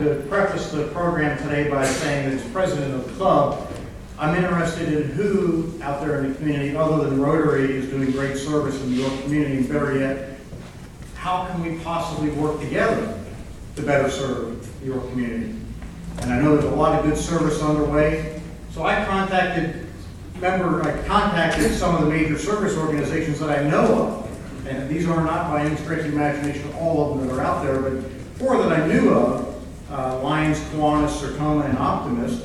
To preface the program today by saying that as president of the club, I'm interested in who out there in the community, other than Rotary, is doing great service in your community, and better yet, how can we possibly work together to better serve your community? And I know there's a lot of good service underway, so I contacted some of the major service organizations that I know of, and these are not by any stretch of imagination all of them that are out there, but 4 that I knew of: Lions, Kiwanis, Sertoma, and Optimist.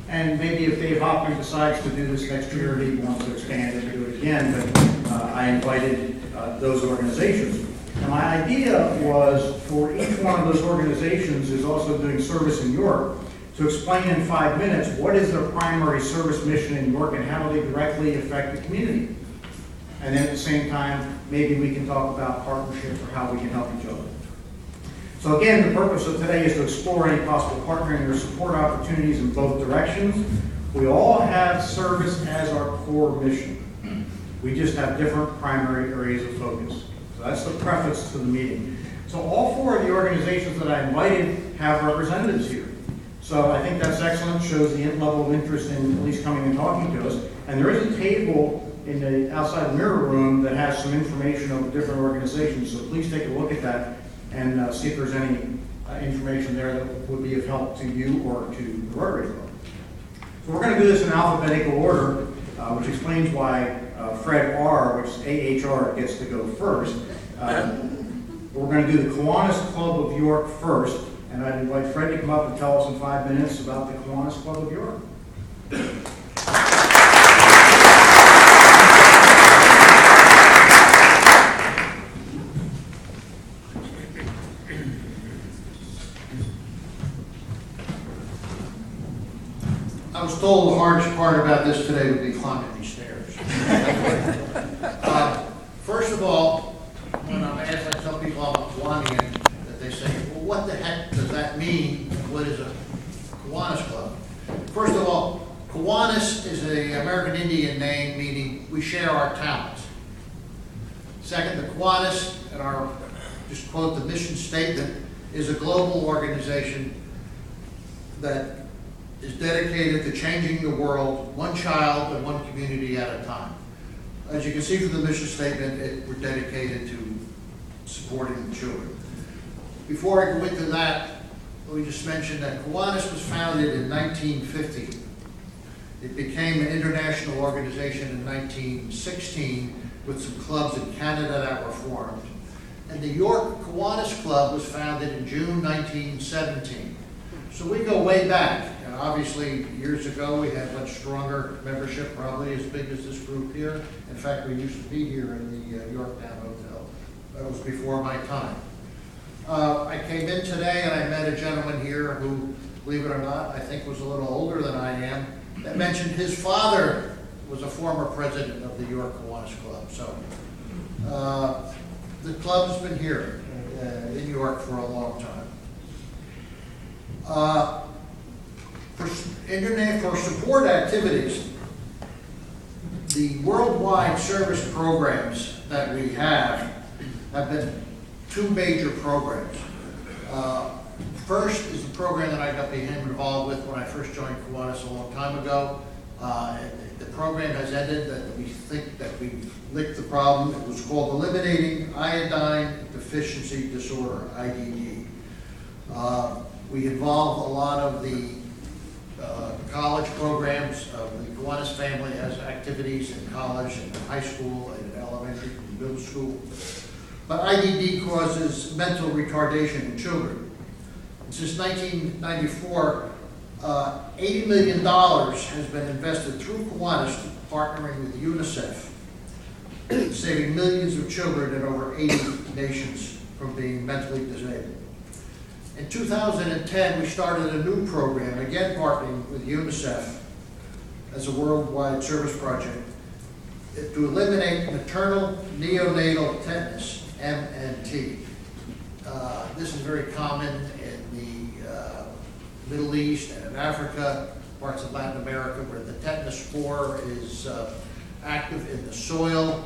And maybe if Dave Hoffman decides to do this next year, he wants to expand it or do it again, but I invited those organizations. And my idea was for each one of those organizations is also doing service in York to explain in 5 minutes what is their primary service mission in York and how they directly affect the community. And then at the same time, maybe we can talk about partnerships or how we can help each other. So again, the purpose of today is to explore any possible partnering or support opportunities in both directions. We all have service as our core mission. We just have different primary areas of focus. So that's the preface to the meeting. So all 4 of the organizations that I invited have representatives here. So I think that's excellent, shows the level of interest in at least coming and talking to us. And there is a table in the outside mirror room that has some information of the different organizations, so please take a look at that and see if there's any information there that would be of help to you or to the Rotary Club. So we're going to do this in alphabetical order, which explains why Fred R., which is AHR, gets to go first. We're going to do the Kiwanis Club of York first, and I'd invite Fred to come up and tell us in 5 minutes about the Kiwanis Club of York. I was told the hardest part about this today would be climbing these stairs. First of all, when I'm asked, I tell people I'm a Kiwanian, that they say, well, what the heck does that mean? What is a Kiwanis Club? First of all, Kiwanis is an American Indian name meaning we share our talents. Second, the Kiwanis, and our, just quote the mission statement, is a global organization that is dedicated to changing the world one child and one community at a time. As you can see from the mission statement, we're dedicated to supporting the children. Before I go into that, let me just mention that Kiwanis was founded in 1950. It became an international organization in 1916 with some clubs in Canada that were formed. And the York Kiwanis Club was founded in June 1917. So we go way back. And obviously, years ago, we had much stronger membership, probably as big as this group here. In fact, we used to be here in the Yorktown Hotel. That was before my time. I came in today and I met a gentleman here who, believe it or not, I think was a little older than I am, that mentioned his father was a former president of the York Kiwanis Club. So the club has been here in York for a long time. For support activities, the worldwide service programs that we have been 2 major programs. First is the program that I became involved with when I first joined Kiwanis a long time ago. The program has ended, that we think that we've licked the problem. It was called Eliminating Iodine Deficiency Disorder, IDD. We involve a lot of the college programs. The Kiwanis family has activities in college and in high school and in elementary and middle school. But IDD causes mental retardation in children. And since 1994, $80 million has been invested through Kiwanis, partnering with UNICEF, saving millions of children in over 80 nations from being mentally disabled. In 2010, we started a new program, again partnering with UNICEF as a worldwide service project, to eliminate maternal neonatal tetanus, MNT. This is very common in the Middle East and in Africa, parts of Latin America, where the tetanus spore is active in the soil,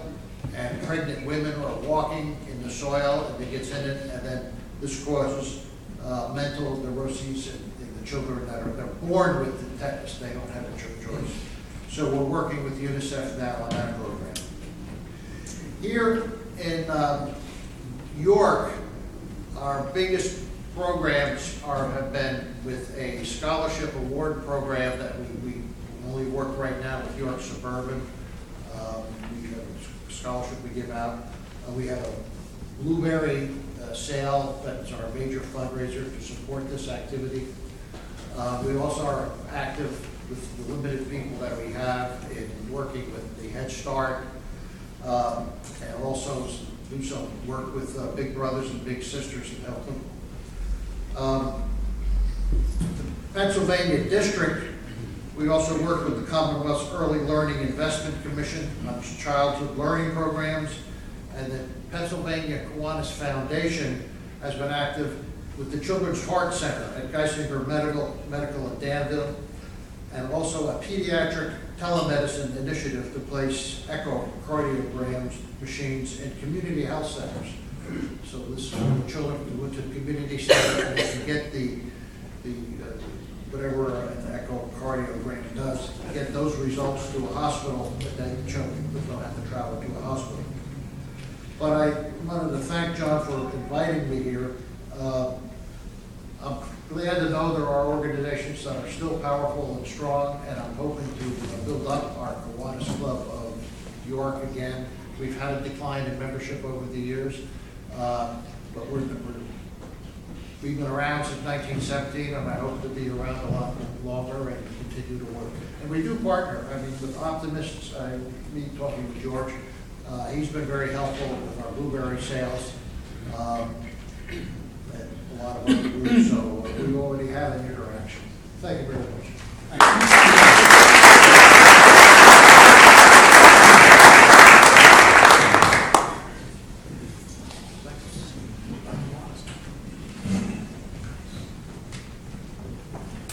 and pregnant women are walking in the soil, and it gets in it, and then this causes mental neuroses in the children that they're born with the tetanus. They don't have a choice. So we're working with UNICEF now on that program. Here in York, our biggest programs have been with a scholarship award program that we only work right now with York Suburban. We have a scholarship we give out. We have a blueberry sale that's our major fundraiser to support this activity. We also are active with the limited people that we have in working with the Head Start, and also do some work with Big Brothers and Big Sisters and help them. The Pennsylvania District, we also work with the Commonwealth's Early Learning Investment Commission on childhood learning programs, and the Pennsylvania Kiwanis Foundation has been active with the Children's Heart Center at Geisinger Medical in Danville, and also a pediatric telemedicine initiative to place echocardiogram machines in community health centers. So this children can go to the community center and they can get the whatever an echocardiogram does, get those results to a hospital, but then children don't have to travel to a hospital. But I wanted to thank John for inviting me here. I'm glad to know there are organizations that are still powerful and strong, and I'm hoping to build up our Kiwanis Club of York again. We've had a decline in membership over the years, but we've been around since 1917, and I hope to be around a lot longer and continue to work. And we do partner. I mean, with Optimists, me talking with George, he's been very helpful with our blueberry sales. And a lot of other groups, so we already have an interaction. Thank you very much.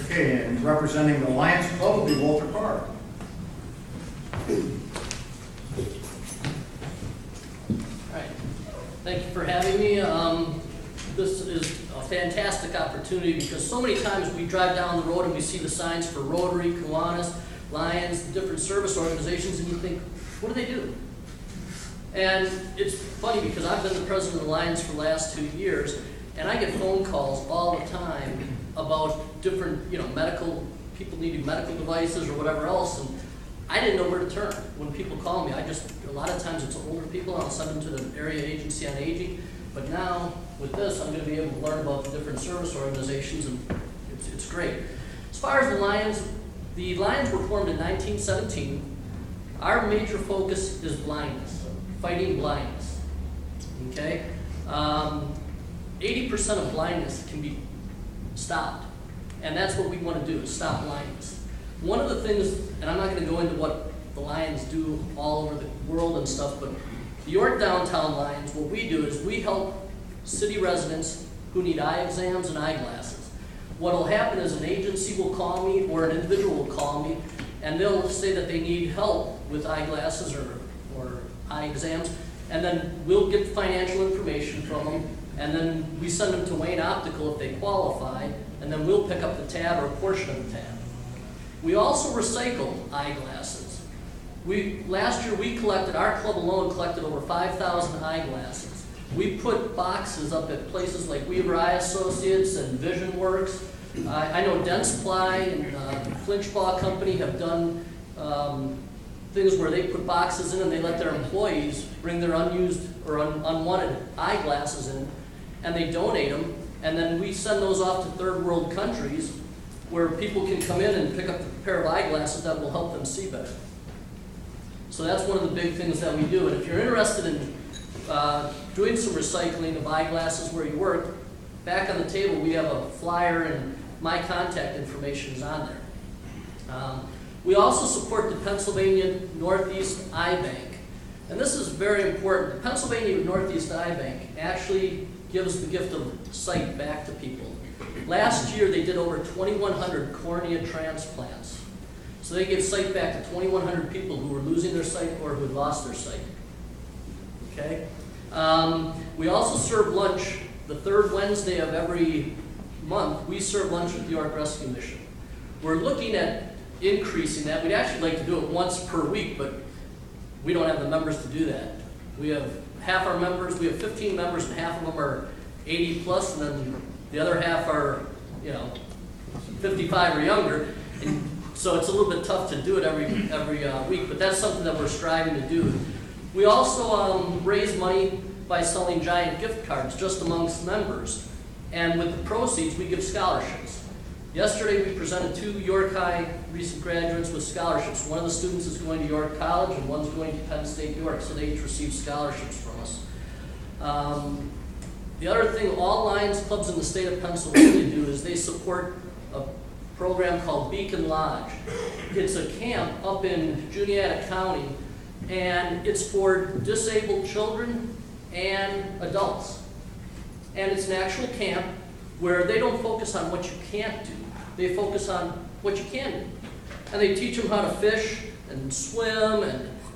Okay, and representing the Lions Club will be Walter Carr. Thank you for having me. This is a fantastic opportunity because so many times we drive down the road and we see the signs for Rotary, Kiwanis, Lions, different service organizations, and you think, what do they do? And it's funny because I've been the president of the Lions for the last 2 years, and I get phone calls all the time about different, medical, people needing medical devices or whatever else, and I didn't know where to turn. When people call me, a lot of times it's older people, and I'll send them to the area agency on aging. But now, with this, I'm going to be able to learn about the different service organizations, and it's great. As far as the Lions were formed in 1917. Our major focus is blindness, fighting blindness, okay? 80% of blindness can be stopped, and that's what we want to do, is stop blindness. One of the things, and I'm not going to go into what the Lions do all over the world and stuff, but the York Downtown Lions, what we do is we help city residents who need eye exams and eyeglasses. What will happen is an agency will call me or an individual will call me, and they'll say that they need help with eyeglasses or eye exams, and then we'll get financial information from them, and then we send them to Wayne Optical if they qualify, and then we'll pick up the tab or a portion of the tab. We also recycle eyeglasses. Last year our club alone collected over 5,000 eyeglasses. We put boxes up at places like Weaver Eye Associates and Vision Works. I know Dentsply and Flinchbaugh Company have done things where they put boxes in and they let their employees bring their unused or unwanted eyeglasses in, and they donate them, and then we send those off to third world countries where people can come in and pick up a pair of eyeglasses that will help them see better. So that's one of the big things that we do. And if you're interested in doing some recycling of eyeglasses where you work, back on the table we have a flyer and my contact information is on there. We also support the Pennsylvania Northeast Eye Bank. And this is very important. The Pennsylvania Northeast Eye Bank actually gives the gift of sight back to people. Last year they did over 2,100 cornea transplants. So they gave sight back to 2,100 people who were losing their sight or who had lost their sight. Okay? We also serve lunch the third Wednesday of every month, we serve lunch with the York Rescue Mission. We're looking at increasing that. We'd actually like to do it once per week, but we don't have the members to do that. We have half our members, we have 15 members, and half of them are 80 plus, and then the other half are, 55 or younger. And so it's a little bit tough to do it every week, but that's something that we're striving to do. We also raise money by selling giant gift cards just amongst members. And with the proceeds, we give scholarships. Yesterday, we presented 2 York High recent graduates with scholarships. One of the students is going to York College, and one's going to Penn State York, so they each received scholarships from us. The other thing all Lions clubs in the state of Pennsylvania do is they support a program called Beacon Lodge. It's a camp up in Juniata County, and it's for disabled children and adults. And it's an actual camp where they don't focus on what you can't do. They focus on what you can do. And they teach them how to fish and swim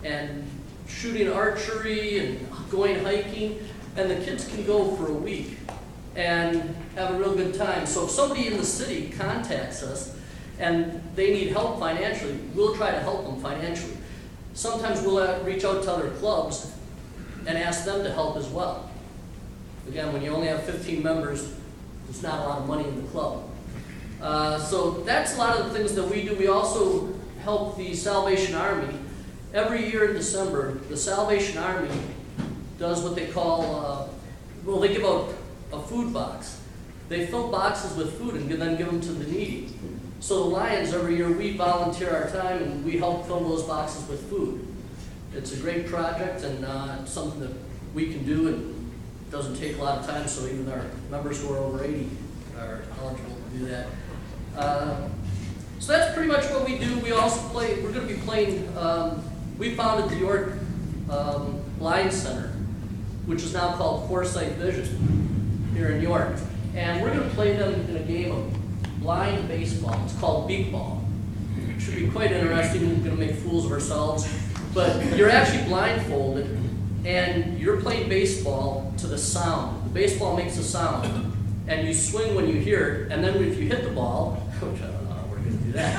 and shooting archery and going hiking. And the kids can go for a week and have a real good time. So if somebody in the city contacts us and they need help financially, we'll try to help them financially. Sometimes we'll reach out to other clubs and ask them to help as well. Again, when you only have 15 members, there's not a lot of money in the club. So that's a lot of the things that we do. We also help the Salvation Army. Every year in December, the Salvation Army does what they call, they give out a food box. They fill boxes with food and then give them to the needy. So the Lions, every year, we volunteer our time and we help fill those boxes with food. It's a great project and it's something that we can do, and it doesn't take a lot of time, so even our members who are over 80 are eligible to do that. So that's pretty much what we do. We also play, we're going to be playing, we founded the York Blind Center, which is now called Foresight Vision here in York. And we're going to play them in a game of blind baseball. It's called beak ball. It should be quite interesting. We're going to make fools of ourselves. But you're actually blindfolded, and you're playing baseball to the sound. The baseball makes a sound, and you swing when you hear it, and then if you hit the ball, which I don't know how we're going to do that,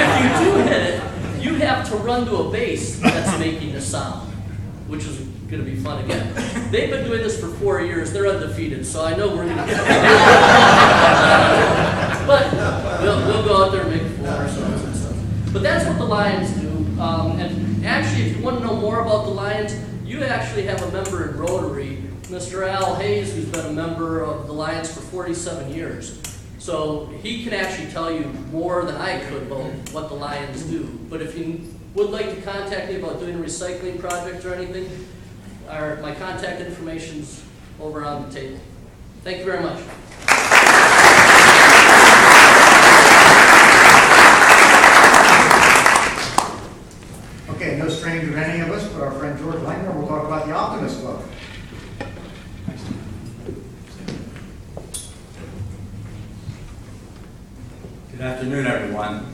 if you do hit it, you have to run to a base that's making the sound, which is going to be fun again. They've been doing this for 4 years. They're undefeated, so I know we're going to get but we'll go out there and make fools of ourselves and stuff. But that's what the Lions do. And actually, if you want to know more about the Lions, you actually have a member in Rotary, Mr. Al Hayes, who's been a member of the Lions for 47 years. So he can actually tell you more than I could about what the Lions do. But if you would like to contact me about doing a recycling project or anything, my contact information's over on the table. Thank you very much. Okay, no stranger to any of us, but our friend George Langner will talk about the Optimist Club. Good afternoon, everyone.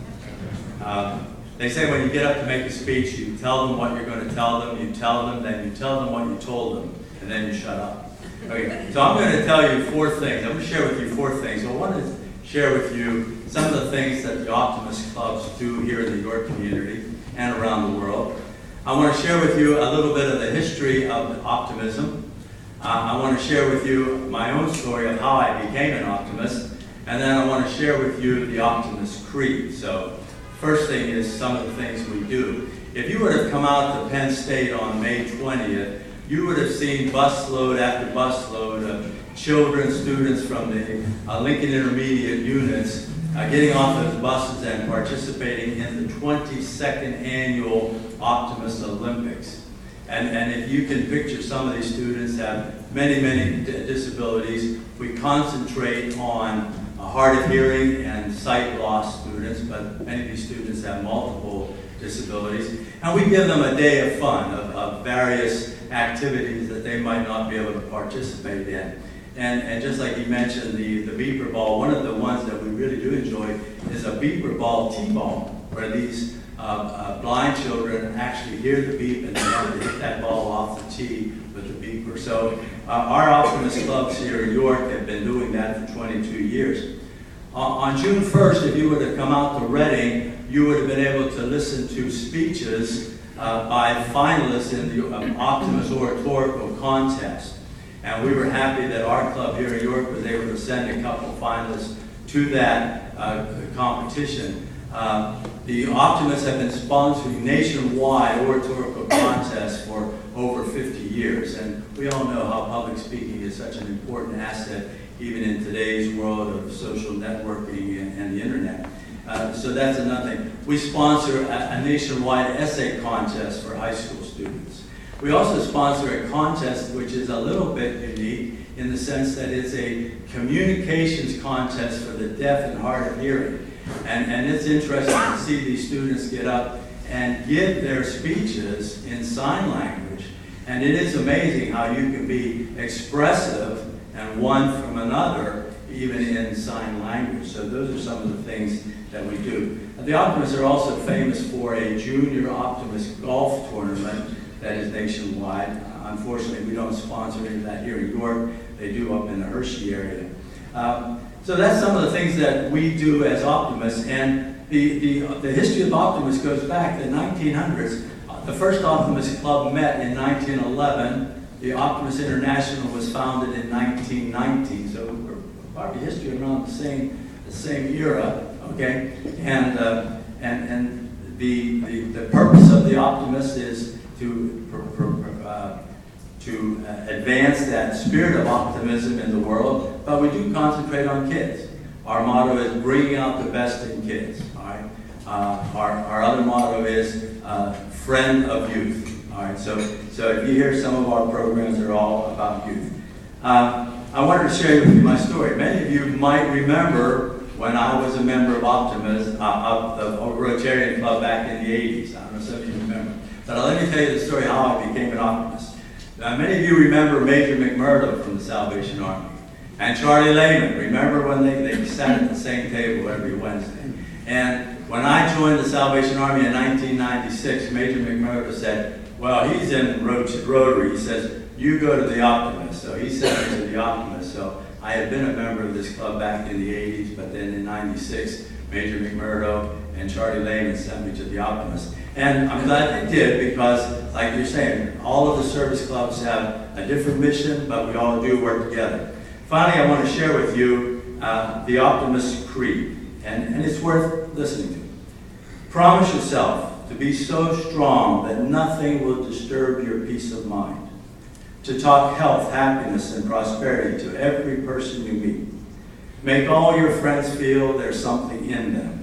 They say when you get up to make a speech, you tell them what you're going to tell them, you tell them, then you tell them what you told them, and then you shut up. Okay, so I'm going to tell you 4 things. I'm going to share with you 4 things. I want to share with you some of the things that the Optimist clubs do here in the York community and around the world. I want to share with you a little bit of the history of optimism. I want to share with you my own story of how I became an optimist, and then I want to share with you the Optimist Creed. So, first thing is some of the things we do. If you would have come out to Penn State on May 20th, you would have seen busload after busload of children, students from the Lincoln Intermediate units getting off those buses and participating in the 22nd annual Optimist Olympics. And if you can picture, some of these students have many, many disabilities. We concentrate on hard of hearing and sight loss students, but many of these students have multiple disabilities. And we give them a day of fun, of various activities that they might not be able to participate in. And just like you mentioned, the beeper ball, one of the ones that we really do enjoy is a beeper ball T-ball, where these blind children actually hear the beep and they have to hit that ball off the tee with the beeper. So our Optimist clubs here in York have been doing that for 22 years. On June 1st, if you would have come out to Reading, you would have been able to listen to speeches by finalists in the Optimist Oratorical Contest. And we were happy that our club here in York was able to send a couple finalists to that competition. The Optimists have been sponsoring nationwide oratorical contests for over 50 years, and we all know how public speaking is such an important asset even in today's world of social networking and the internet. So that's another thing. We sponsor a nationwide essay contest for high school students. We also sponsor a contest which is a little bit unique in the sense that it's a communications contest for the deaf and hard of hearing. And it's interesting to see these students get up and give their speeches in sign language. And it is amazing how you can be expressive and one from another, even in sign language. So those are some of the things that we do. The Optimists are also famous for a junior Optimist golf tournament that is nationwide. Unfortunately, we don't sponsor any of that here in York. They do up in the Hershey area. So that's some of the things that we do as Optimists. And the history of Optimists goes back to the 1900s. The first Optimist Club met in 1911. The Optimist International was founded in 1919. So we're probably history around the same era. Okay, and the purpose of the Optimist is to advance that spirit of optimism in the world, but we do concentrate on kids. Our motto is bringing out the best in kids. All right. Our other motto is friend of youth. All right. So if you hear some of our programs are all about youth. I wanted to share with you my story. Many of you might remember when I was a member of Optimist, of the Rotarian Club back in the 80s. I don't know if some of you remember. But let me tell you the story how I became an Optimist. Many of you remember Major McMurdo from the Salvation Army. And Charlie Lehman. Remember when they sat at the same table every Wednesday? And when I joined the Salvation Army in 1996, Major McMurdo said, well, he's in Rotary. He says, you go to the Optimist. So he sent me to the Optimist. So I had been a member of this club back in the 80s, but then in 96, Major McMurdo and Charlie Lehman sent me to the Optimist. And I'm glad they did because, like you're saying, all of the service clubs have a different mission, but we all do work together. Finally, I want to share with you the Optimist Creed, and it's worth listening to. Promise yourself to be so strong that nothing will disturb your peace of mind. To talk health, happiness, and prosperity to every person you meet. Make all your friends feel there's something in them.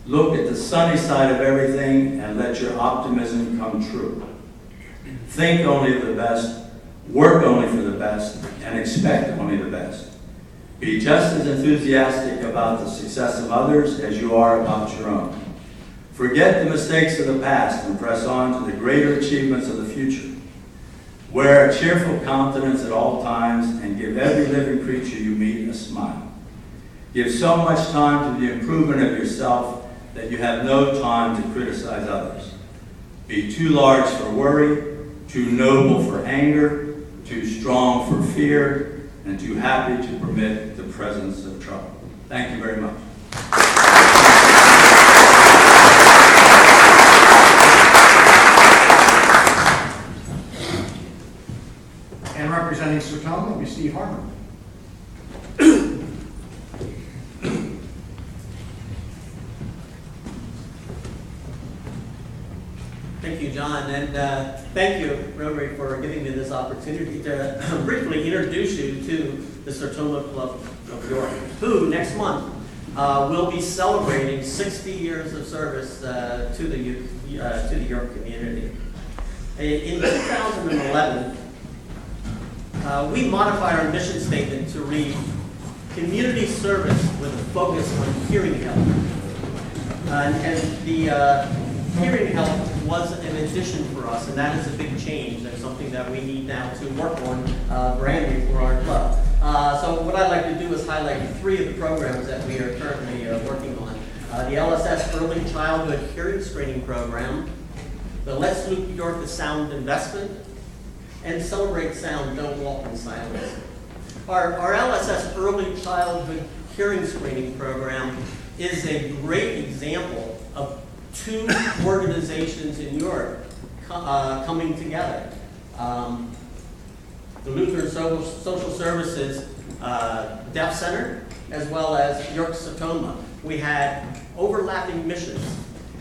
Look at the sunny side of everything and let your optimism come true. Think only of the best, work only for the best, and expect only the best. Be just as enthusiastic about the success of others as you are about your own. Forget the mistakes of the past and press on to the greater achievements of the future. Wear a cheerful countenance at all times and give every living creature you meet a smile. Give so much time to the improvement of yourself that you have no time to criticize others. Be too large for worry, too noble for anger, too strong for fear, and too happy to permit the presence of trouble. Thank you very much. And representing Sertoma, we see Harmon. Thank you, John, and thank you, Rotary, for giving me this opportunity to briefly introduce you to the Sertoma Club of York, who next month will be celebrating 60 years of service to the York community. In 2011, we modified our mission statement to read, community service with a focus on hearing health. And the hearing health was an addition for us, and that is a big change. That's something that we need now to work on brand new for our club. So what I'd like to do is highlight 3 of the programs that we are currently working on. the LSS Early Childhood Hearing Screening Program, the Let's Loop York the Sound Investment, and Celebrate Sound, Don't Walk in Silence. Our LSS Early Childhood Hearing Screening Program is a great example of two organizations in York coming together. The Lutheran Social Services Deaf Center, as well as York Sertoma. We had overlapping missions.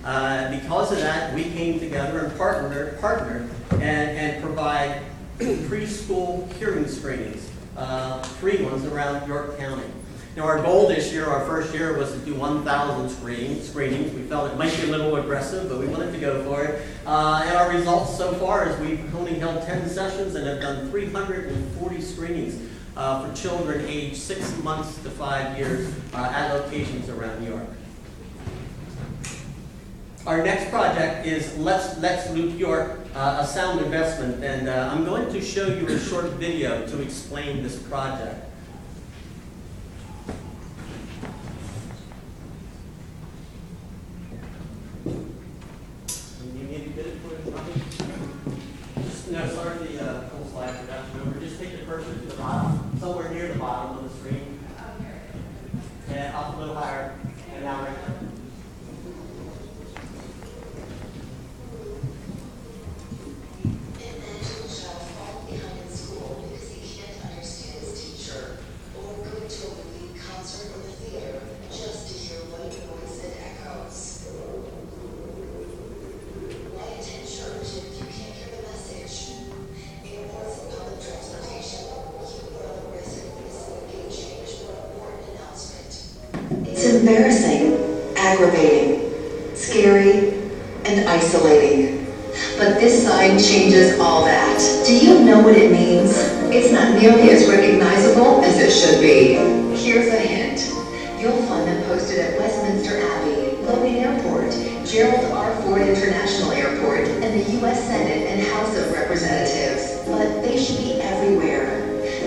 Because of that, we came together and partnered and provide preschool hearing screenings, free ones around York County. Now, our goal this year, our first year, was to do 1,000 screenings. We felt it might be a little aggressive, but we wanted to go for it. And our results so far is we've only held 10 sessions and have done 340 screenings for children aged 6 months to 5 years at locations around New York. Our next project is Let's Loop York, a sound investment, and I'm going to show you a short video to explain this project. No, start the full slide production over. Just take the cursor to the bottom, somewhere near the bottom of the screen. And up a little higher, and down right there. It's embarrassing, aggravating, scary, and isolating. But this sign changes all that. Do you know what it means? It's not nearly as recognizable as it should be. Here's a hint. You'll find them posted at Westminster Abbey, Logan Airport, Gerald R. Ford International Airport, and the U.S. Senate and House of Representatives. But they should be everywhere.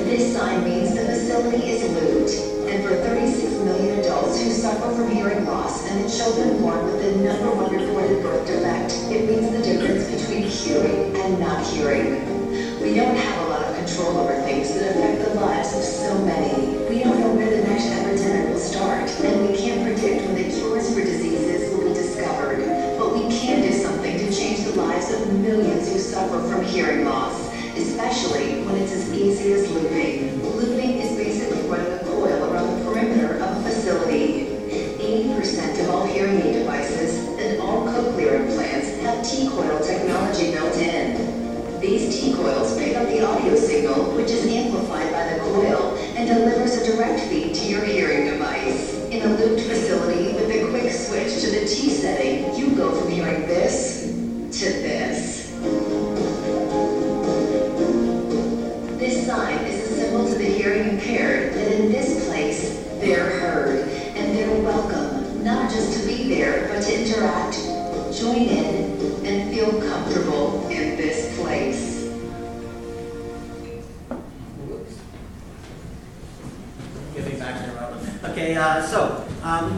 This sign means the facility is looped. And for 36 million adults who suffer from hearing loss and the children born with the #1 reported birth defect, it means the difference between hearing and not hearing. We don't have a lot of control over things that affect the lives of so many. We don't know where the next epidemic will start, and we can't predict when the cures for diseases will be discovered. But we can do something to change the lives of millions who suffer from hearing loss, especially when it's as easy as looping. Looping is basically running a coil around the perimeter of a facility. 80% of all hearing aid devices and all cochlear implants have T-coil technology built in. These T-coils pick up the audio signal, which is amplified by the coil, and delivers a direct feed to your hearing device. In a looped facility with a quick switch to the T setting, you go from hearing this to this. This sign is a symbol to the hearing impaired that in this place, they're heard, and they're welcome, not just to be there, but to interact, join in, and feel comfortable in this place. Get me back there, Robin. Okay, so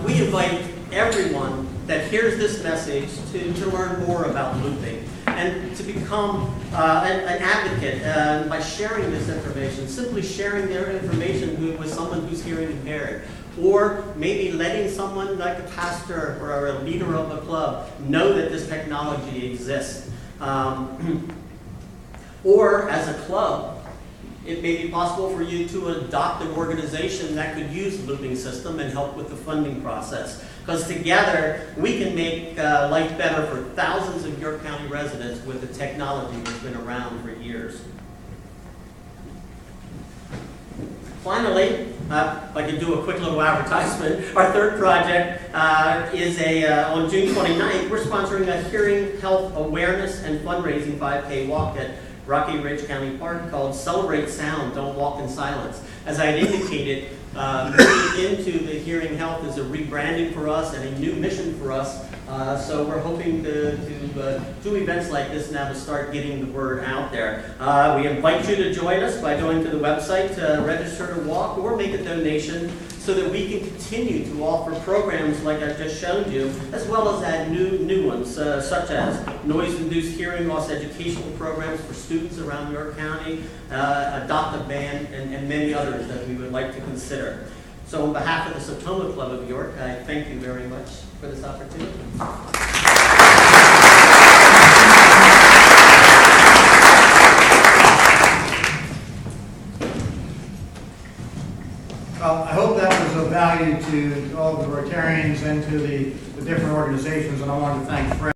we invite everyone that hears this message to learn more about looping and to become an advocate by sharing this information, simply sharing their information with someone who's hearing impaired, or maybe letting someone like a pastor or a leader of a club know that this technology exists. Or as a club, it may be possible for you to adopt an organization that could use the looping system and help with the funding process. Because together, we can make life better for thousands of York County residents with the technology that's been around for years. Finally, if I could do a quick little advertisement, our third project is on June 29th, we're sponsoring a hearing health awareness and fundraising 5K walk at Rocky Ridge County Park called Celebrate Sound, Don't Walk in Silence. As I had indicated, moving into the hearing health is a rebranding for us and a new mission for us. So we're hoping to do events like this now to start getting the word out there. We invite you to join us by going to the website to register to walk or make a donation so that we can continue to offer programs like I've just shown you, as well as add new ones, such as noise-induced hearing loss educational programs for students around York County, adopt a band, and many others that we would like to consider. So on behalf of the Sertoma Club of York, I thank you very much for this opportunity. I hope that was of value to all the Rotarians and to the different organizations, and I want to thank Fred.